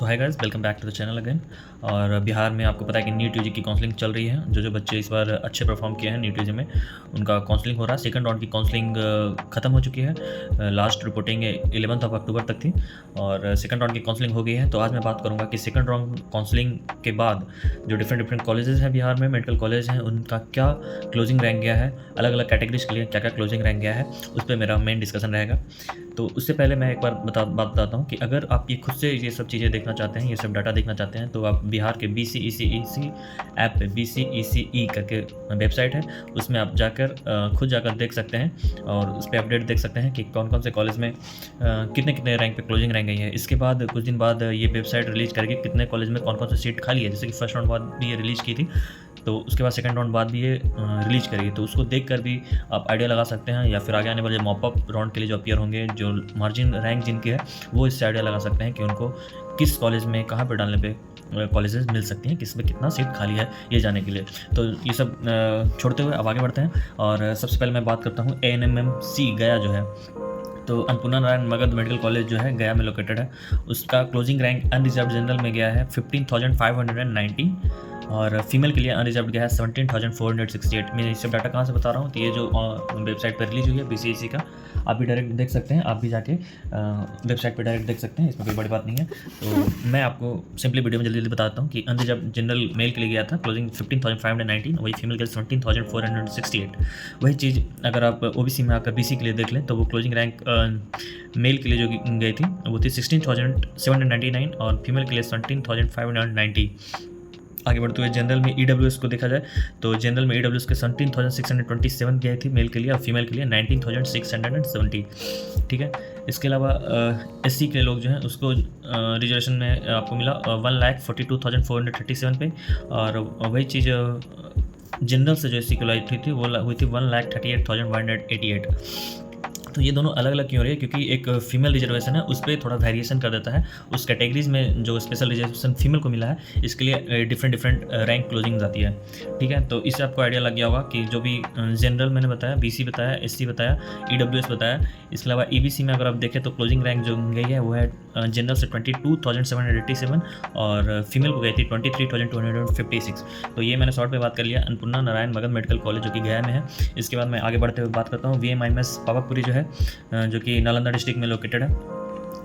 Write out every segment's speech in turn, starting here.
So hi guys, welcome back to the channel again. और बिहार में आपको पता है कि नीट यूजी की काउंसलिंग चल रही है। जो बच्चे इस बार अच्छे परफॉर्म किए हैं नीट यूजी में, उनका काउंसलिंग हो रहा है। सेकंड राउंड की काउंसलिंग ख़त्म हो चुकी है। लास्ट रिपोर्टिंग 11 अक्टूबर तक थी और सेकंड राउंड की काउंसलिंग हो गई है। तो आज मैं बात करूँगा कि सेकंड राउंड काउंसलिंग के बाद जो डिफरेंट कॉलेजेस हैं बिहार में, मेडिकल कॉलेज हैं, उनका क्या क्लोजिंग रैंक गया है, अलग अलग कैटेगरीज के लिए क्या क्या क्लोजिंग रैंक गया है, उस पर मेरा मेन डिस्कशन रहेगा। तो उससे पहले मैं एक बार बात बताता हूँ कि अगर आप ये खुद से ये सब चीज़ें देखना चाहते हैं, ये सब डाटा देखना चाहते हैं, तो आप बिहार के BCECE ऐप पे BCECE करके वेबसाइट है, उसमें आप जाकर खुद जाकर देख सकते हैं और उस पर अपडेट देख सकते हैं कि कौन कौन से कॉलेज में कितने कितने रैंक पे क्लोजिंग रैंक गई है। इसके बाद कुछ दिन बाद ये वेबसाइट रिलीज़ करके कितने कॉलेज में कौन कौन सी सीट खाली है, जैसे कि फर्स्ट राउंड बाद भी ये रिलीज़ की थी, तो उसके बाद सेकंड राउंड बाद भी ये रिलीज करेगी। तो उसको देखकर भी आप आइडिया लगा सकते हैं, या फिर आगे आने वाले मॉपअप राउंड के लिए जो अपीयर होंगे, जो मार्जिन रैंक जिनकी है, वो इससे आइडिया लगा सकते हैं कि उनको किस कॉलेज में कहाँ पर डालने पे कॉलेजेस मिल सकती हैं, किस में कितना सीट खाली है, ये जाने के लिए। तो ये सब छोड़ते हुए अब आगे बढ़ते हैं और सबसे पहले मैं बात करता हूँ ANMMC गया जो है। तो अन्नपूर्णा नारायण मगध मेडिकल कॉलेज जो है गया में लोकेटेड है, उसका क्लोजिंग रैंक अनरिजर्व जनरल में गया है 15,590 और फीमेल के लिए अनरिजर्व गया है 17,468। मैं ये सब डाटा कहाँ से बता रहा हूँ, तो ये जो वेबसाइट पर रिलीज हुई है BCEC का, आप भी डायरेक्ट देख सकते हैं, आप भी जाके वेबसाइट पर डायरेक्ट देख सकते हैं, इसमें कोई बड़ी बात नहीं है। तो मैं आपको सिंपली वीडियो में जल्दी जल्दी बताता हूँ कि अनरिजर्व जनरल मेल के लिए गया था क्लोजिंग 15,519, वही फीमेल के लिए 17,468। वही चीज़ अगर आप OBC में आकर BC के लिए देख लें, तो वो क्लोजिंग रैंक मेल के लिए जो गई थी वो थी 16,799 और फीमेल के लिए 17,590। आगे बढ़ते हुए जनरल में EWS को देखा जाए, तो जनरल में EWS के 17,627 गए थी मेल के लिए और फीमेल के लिए 19,670। ठीक है। इसके अलावा SC के लोग जो हैं उसको रिजर्वेशन में आपको मिला 1,42,437 पे, और वही चीज़ जनरल से जो SC की लाई थी वो हुई थी 1,38,188। तो ये दोनों अलग अलग क्यों हो रही है, क्योंकि एक फीमेल रिजर्वेशन है, उस पर थोड़ा वेरिएशन कर देता है। उस कैटेगरीज में जो स्पेशल रिजर्वेशन फीमेल को मिला है, इसके लिए डिफरेंट रैंक क्लोजिंग आती है। ठीक है। तो इससे आपको आइडिया लग गया होगा कि जो भी जनरल मैंने बताया, BC बताया, SC बताया, EWS बताया, इसके अलावा EBC में अगर आप देखें तो क्लोजिंग रैंक जो गई है वो है जनरल से 22,787 और फीमेल को गई थी 23,256। तो ये मैंने शॉर्ट में बात कर लिया अन्नपूर्णा नारायण मगध मेडिकल कॉलेज जो कि गया में है। इसके बाद मैं आगे बढ़ते हुए बात करता हूँ VMIMS पावापुरी जो है, जो कि नालंदा डिस्ट्रिक्ट में लोकेटेड है।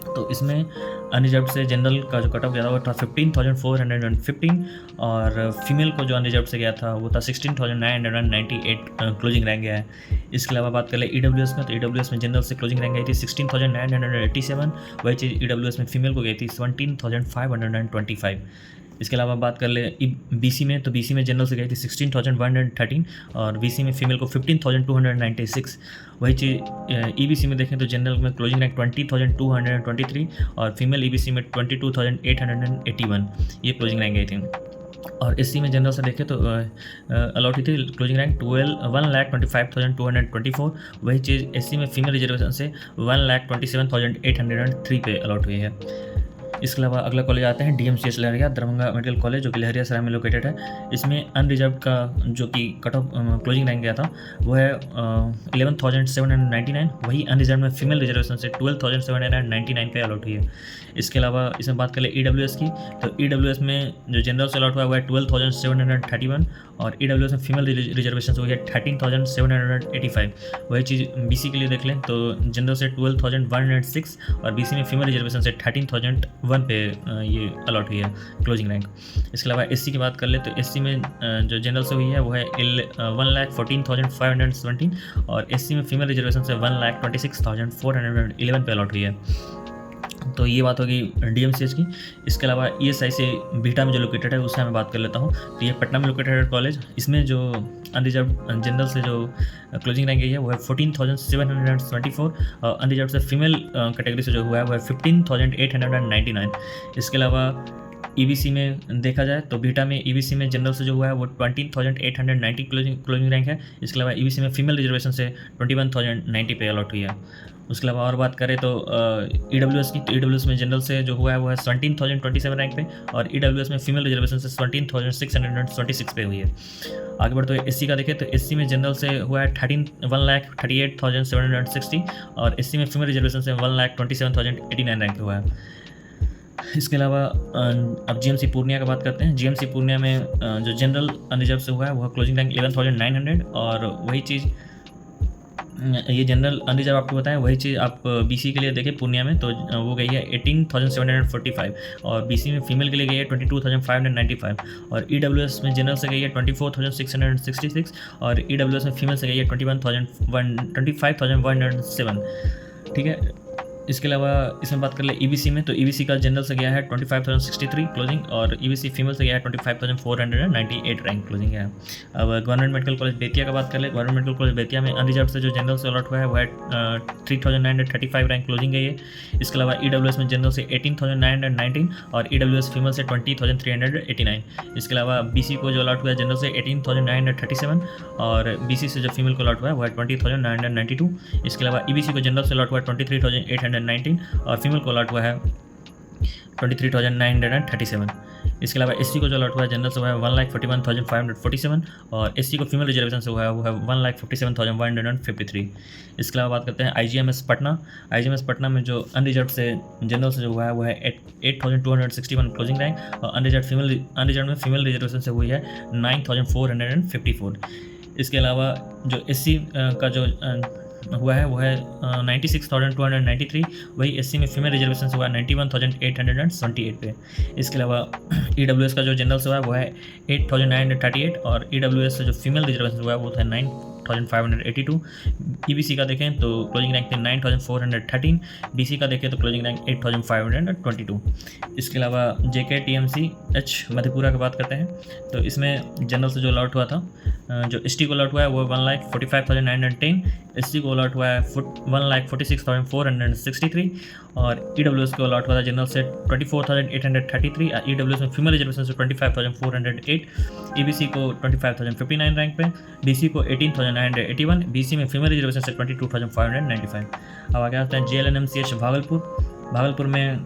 तो इसमें अनरिजर्व से जनरल का जो कट ऑफ गया था वो था 15,415 और फीमेल को जो अनरिजर्व से गया था वो था 16,998 क्लोजिंग रैंक गया है। इसके अलावा बात कर ले EWS में, तो EWS में जनरल से क्लोजिंग रैंक गई थी 16,987, वही चीज़ EWS में फीमेल को गई थी 17,525। इसके अलावा बात कर ले BC में, तो BC में जनरल से गई थी 16,113 और BC में फीमेल को 15,296। वही चीज़ EBC में देखें तो जनरल में क्लोजिंग रैंक 20,223 और फीमेल EBC में 22,881 ये क्लोजिंग रैंक गई थी। और SC में जनरल से देखें तो अलॉट हुई थी क्लोजिंग रैंक 1,25,224। वही चीज़ SC में फीमेल रिजर्वेशन से 1,27,803 पे अलॉट हुई है। इसके अलावा अगला कॉलेज आते हैं DMCH लहरिया दरभंगा मेडिकल कॉलेज जो कि लहरियासराय में लोकेटेड है। इसमें अनरिजर्व का जो कि कट ऑफ क्लोजिंग रैंक गया था वो है 11,799, वही अनरिजर्व में फीमेल रिजर्वेशन से 12,799 पे अलॉट हुई है। इसके अलावा इसमें बात कर ले EWS की, तो EWS में जो जनरल से अलॉट हुआ है 12,731 और EWS में फीमेल रिजर्वेशन से हुई है 13,785। वही चीज़ BC के लिए देख लें तो जनरल से 12,106 और BC में फीमेल रिजर्वेशन से 13,001 पे ये अलॉट हुई है क्लोजिंग रैंक। इसके अलावा SC की बात कर ले तो SC में जो जनरल से हुई है वो है 1,14,517 और SC में फीमेल रिजर्वेशन से 1,26,411 पे अलॉट हुई है। तो ये बात होगी DMCH की। इसके अलावा ESI से बीटा में जो लोकेटेड है उसका मैं बात कर लेता हूँ। तो ये पटना में लोकेटेड है कॉलेज, इसमें जो अनरिजर्व जनरल से जो क्लोजिंग रैंक गई है वो है 14,774 और अनरिजर्व से फीमेल कैटेगरी से जो हुआ है वो है 15,899। इसके अलावा EBC में देखा जाए तो बीटा में EBC में जनरल से जो हुआ है वो 20,890 क्लोजिंग रैंक है। इसके अलावा EBC में फीमेल रिजर्वेशन से 21,090 पे अलॉट हुई है। उसके अलावा और बात करें तो EWS की, तो EWS में जनरल से जो हुआ है वो है 17,027 रैंक पे और EWS में फीमेल रिजर्वेशन से 17,626 पे हुई है। आगे बढ़ते हुए SC का देखें तो SC में जनरल से हुआ है 1,38,760 और SC में फीमेल रिजर्वेशन से 1,27,089 रैंक पे हुआ है। इसके अलावा अब जीएमसी पूर्णिया का बात करते हैं। जीएमसी पूर्णिया में जो जनरल अनरिजर्व से हुआ है वह क्लोजिंग रैंक 11,900, और वही चीज़ ये जनरल अनरिजर्व आपको बताएं, वही चीज़ आप बीसी के लिए देखें पूर्णिया में तो वो गई है 18,745, और बीसी में फीमेल के लिए गई है 22,595, और ईडब्ल्यूएस में जनरल से गई है 24,666, और ईडब्ल्यूएस में फीमेल से गई है 25,107। ठीक है। इसके अलावा इसमें बात कर ले ईबीसी में, तो ईबीसी का जनरल से गया है 25,063 क्लोजिंग, और ईबीसी फीमेल से गया है 25,498 रैंक क्लोजिंग है। अब गवर्नमेंट मेडिकल कॉलेज बेतिया का बात कर ले। गवर्नमेंट मेडिकल कॉलेज बेतिया में अनरिजर्व से जो जनरल से अलॉट हुआ है वह 3,935 रैंक क्लोजिंग है ये। इसके अलावा ईडब्ल्यूएस में जनरल से 18,919, और ईडब्ल्यूएस फीमेल से 20,389। इसके अलावा बीसी को जो अलॉट हुआ है जनरल से 18,937, और बीसी से जो फीमेल को अलॉट हुआ है वह 20,992। इसके अलावा ईबीसी को जनरल से अलॉट हुआ है 23,819, और फीमेल को अलॉट हुआ है 23,937। इसके अलावा एससी को जो अलॉट हुआ है जनरल से हुआ है 1,41,547, और एससी को फीमेल रिजर्वेशन से हुआ है वो है 1,57,153। इसके अलावा बात करते हैं आईजीएमएस पटना। आईजीएमएस पटना में जो अनरिजर्व से जनरल से जो हुआ है वो है 8,261 क्लोजिंग रैंक, और अनरिजर्व में फीमेल रिजर्वेशन से हुई है 9,454। इसके अलावा जो एससी का जो हुआ है वो है 96,293, वही एससी में फीमेल रिजर्वेशन से हुआ है 91,878 पे। इसके अलावा ईडब्ल्यूएस का जो जनरल से हुआ है वो है 8,938, और ईडब्ल्यूएस से जो फीमेल रिजर्वेशन हुआ है वो था 9,582। ईबीसी का देखें तो क्लोजिंग रैंक थे 9,413, बीसी का देखें तो क्लोजिंग रैंक 8,522। इसके अलावा जेके टीएमसी एच मधेपुरा की बात करते हैं, तो इसमें जनरल से जो अलॉट हुआ था, जो एसटी को अलॉट हुआ है वो 1,45,910, एससी को अलॉट हुआ है 1,46,463, और ईडब्ल्यूएस को अलॉट हुआ था जनरल से 24,833, ईडब्ल्यूएस में फीमेल रिजर्वेशन से 25,408, ईबीसी को 25,059 रैंक पे, बीसी को 18,981, बीसी में फीमेल रिजर्वेशन से 22,595। अब आगे आते हैं जेएलएनएमसीएच भागलपुर में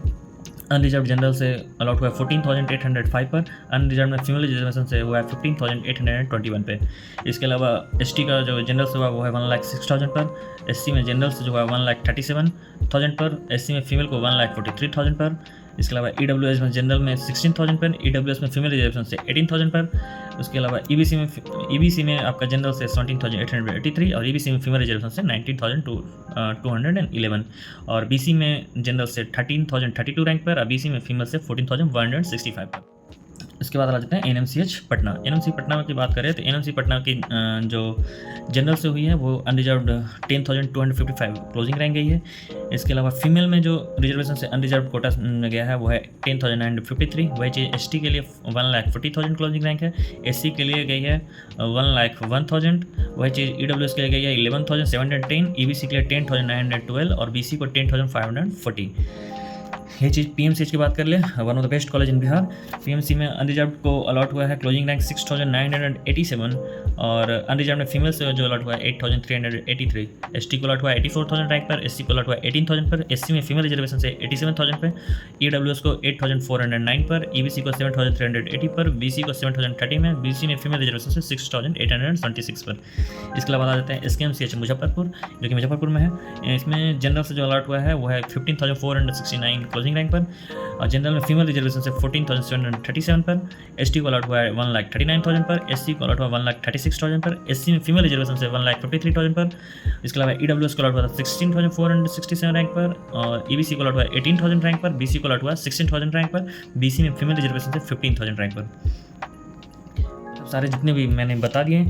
अनरिजर्व जनरल से अलॉट हुआ है 14,805 पर, अनरिजर्व में फीमेल रिजर्वेशन से हुआ है 15,821 पे। इसके अलावा एसटी का जो जनरल से हुआ वो है 1,06,000 पर, एससी में जनरल से जो हुआ 1,37,000 पर, एससी में फीमेल को 1,43,000 पर। इसके अलावा ईडब्ल्यूएस में जनरल में 16,000 पर, ईडब्ल्यूएस में फीमेल रिजर्वेशन से 18,000 पर। उसके अलावा ईबीसी में आपका जनरल से 17,883, और ईबीसी में फीमेल रिजर्वेशन से 19,211, और बीसी में जनरल से 13,032 रैंक पर, और बीसी में फीमेल से 14,165 पर। इसके बाद आ जाते हैं एनएमसीएच पटना। एनएमसी पटना की बात करें तो एनएमसी पटना की जो जनरल से हुई है वो अनरिजर्व्ड 10,255 क्लोजिंग रैंक गई है। इसके अलावा फीमेल में जो रिजर्वेशन से अनरिजर्व कोटा गया है वो है 10,953। वही चीज़ एसटी के लिए 1,40,000 क्लोजिंग रैंक है, एससी के लिए गई है 1,01,000। वही चीज़ ईडब्ल्यूएस के लिए गई है 11,710, ईबीसी के लिए 10,912, और बीसी को 10,540। ये चीज़ पीएमसीएच की बात कर ले, one of the best college in Bihar. PMC में अनरिजर्व को अलॉट हुआ है क्लोजिंग रैंक 6,987, और अनरिजर्व में फीमेल से जो अलॉट हुआ है 8,383। एसटी को अलॉट हुआ है 84,000 रैंक पर, एससी को अलॉट हुआ है 18,000 पर, एससी में फीमेल रिजर्वेशन से 87,000 पर, ईडब्ल्यूएस को 8,409 पर, ईबीसी को 7,380 पर, बीसी को 7,030 में, बीसी में फीमेल रिजर्वेशन से 6,826 पर। इसके अलावा आ जाते हैं एसकेएमसीएच मुजफ्फरपुर, जो कि मुजफ्फरपुर में है। इसमें जनरल से जो अलॉट हुआ है वो है 15,469 क्लोजिंग रैंक पर, और जनरल में फीमेल रिजर्वेशन से 14,737 पर, एसटी को अलॉट हुआ है 1,39,000 पर, एससी को अलॉट हुआ 1,36,000 पर, एससी में फीमेल रिजर्वेशन से 1,53,000 पर। इसके अलावा ईडब्ल्यूएस को अलॉट हुआ था 16,467 रैंक पर, और ईबीसी को अलॉट हुआ 18,000 रैंक पर, बीसी को अलॉट हुआ 16,000 रैंक पर, बीसी में फीमेल रिजर्वेशन से 15,000 रैंक पर। सारे जितने भी मैंने बता दिए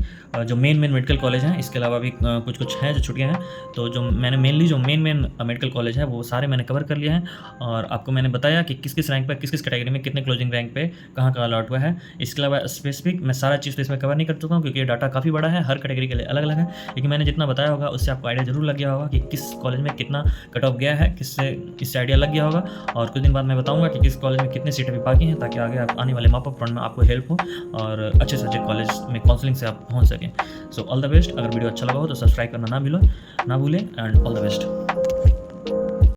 जो मेन मेडिकल कॉलेज हैं, इसके अलावा भी कुछ कुछ हैं जो छुट्टियां हैं, तो जो मैंने मेनली जो मेन मेडिकल कॉलेज है वो सारे मैंने कवर कर लिए हैं, और आपको मैंने बताया कि किस किस रैंक पर किस किस कैटेगरी में कितने क्लोजिंग रैंक पे कहाँ का अलॉट हुआ है। इसके अलावा स्पेसिफिक मैं सारा चीज़ तो इसमें कवर नहीं कर चुका हूँ क्योंकि ये डाटा काफ़ी बड़ा है, हर कैटेगरी के लिए अलग अलग है, लेकिन मैंने जितना बताया होगा उससे आपको आइडिया जरूर लग गया होगा कि किस कॉलेज में कितना कट ऑफ गया है, इससे आइडिया लग गया होगा। और कुछ दिन बाद मैं बताऊँगा कि किस कॉलेज में कितने सीटें अभी बाकी हैं, ताकि आगे आप आने वाले मॉक अप राउंड में आपको हेल्प हो और अच्छे से अच्छे कॉलेज में काउंसलिंग से आप पहुँच सकें। So all the best. अगर वीडियो अच्छा लगा हो तो सब्सक्राइब करना ना भूलें, एंड ऑल द बेस्ट।